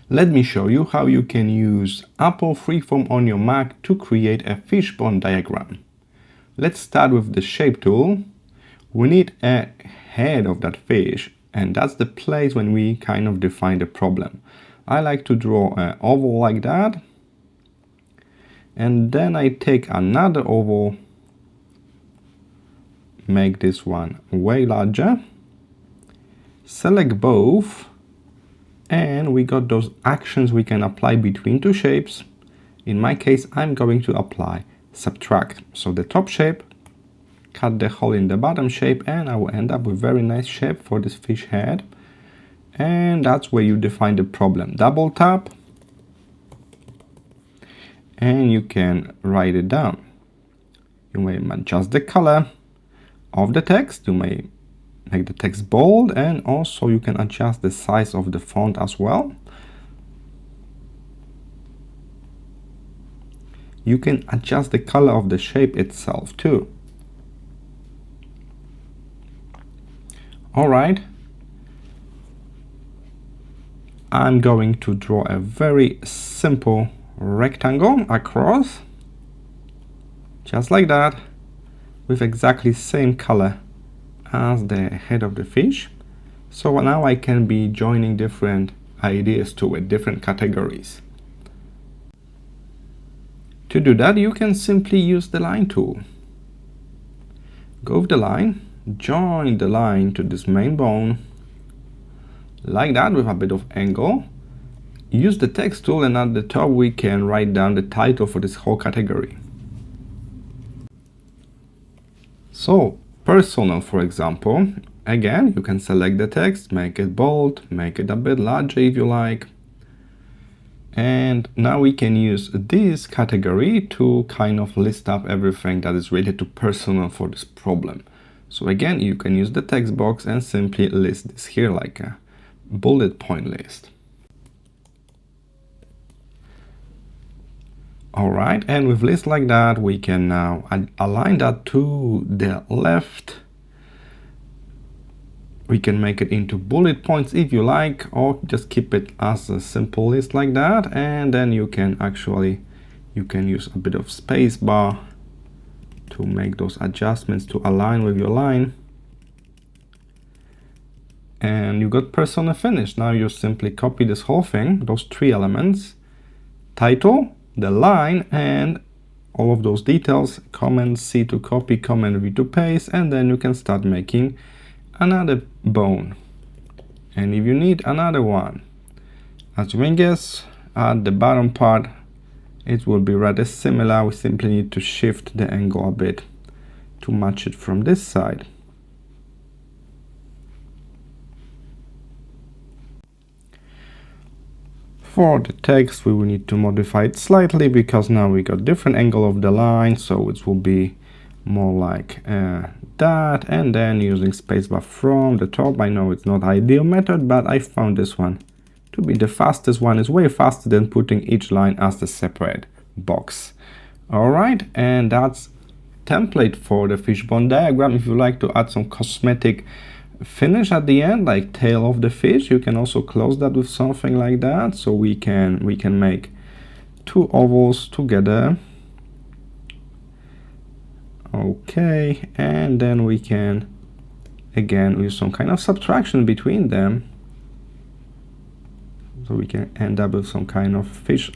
Let me show you how you can use Apple Freeform on your Mac to create a fishbone diagram. Let's start with the shape tool. We need a head of that fish, and that's the place when we kind of define the problem. I like to draw an oval like that, and then I take another oval, make this one way larger, select both, and we got those actions we can apply between two shapes. In my case, I'm going to apply subtract. So the top shape, cut the hole in the bottom shape, and I will end up with very nice shape for this fish head. And that's where you define the problem. Double tap, and you can write it down. You may adjust the color of the text. You may make the text bold, and also you can adjust the size of the font as well. You can adjust the color of the shape itself too. All right. I'm going to draw a very simple rectangle across, just like that, with exactly same color as the head of the fish. So now I can be joining different ideas to it, different categories. To do that, you can simply use the line tool. Go with the line, join the line to this main bone, like that, with a bit of angle. Use the text tool, and at the top we can write down the title for this whole category. So, personal, for example, again, you can select the text, make it bold, make it a bit larger if you like. And now we can use this category to kind of list up everything that is related to personal for this problem. So again, you can use the text box and simply list this here like a bullet point list. All right, and with list like that, we can now align that to the left. We can make it into bullet points if you like, or just keep it as a simple list like that. And then you can use a bit of space bar to make those adjustments to align with your line. And you got persona finished. Now you simply copy this whole thing, those three elements, title, the line, and all of those details, Command C to copy, Command V to paste, and then you can start making another bone. And if you need another one, as you may guess, at the bottom part, it will be rather similar. We simply need to shift the angle a bit to match it from this side. For the text, we will need to modify it slightly because now we got different angle of the line, so it will be more like that. And then using spacebar from the top. I know it's not ideal method, but I found this one to be the fastest one. It's way faster than putting each line as a separate box. All right, and that's template for the fishbone diagram. If you like to add some cosmetic finish at the end, like tail of the fish, you can also close that with something like that. So we can make two ovals together. Okay, and then we can again use some kind of subtraction between them, so we can end up with some kind of fish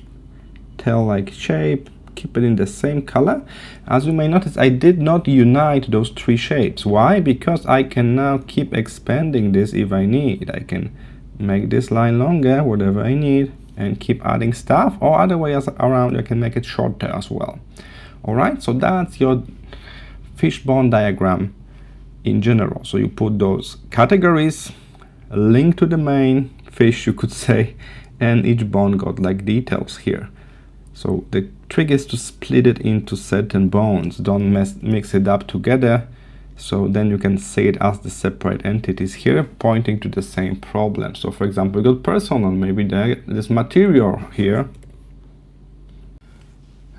tail like shape. Keep it in the same color. As you may notice, I did not unite those three shapes. Why? Because I can now keep expanding this if I need. I can make this line longer, whatever I need, and keep adding stuff, or other ways around, I can make it shorter as well. All right, so that's your fishbone diagram in general. So you put those categories, a link to the main fish, you could say, and each bone got like details here. So the trick is to split it into certain bones. Don't mix it up together. So then you can see it as the separate entities here, pointing to the same problem. So for example, you got personal, maybe this material here,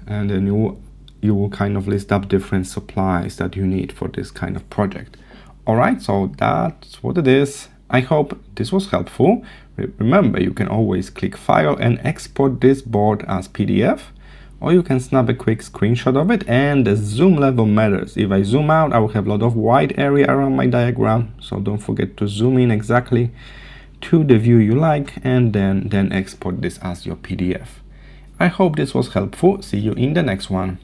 and then you will kind of list up different supplies that you need for this kind of project. All right, so that's what it is. I hope this was helpful. Remember, you can always click File and export this board as PDF, or you can snap a quick screenshot of it, and the zoom level matters. If I zoom out, I will have a lot of white area around my diagram, so don't forget to zoom in exactly to the view you like, and then export this as your PDF. I hope this was helpful. See you in the next one.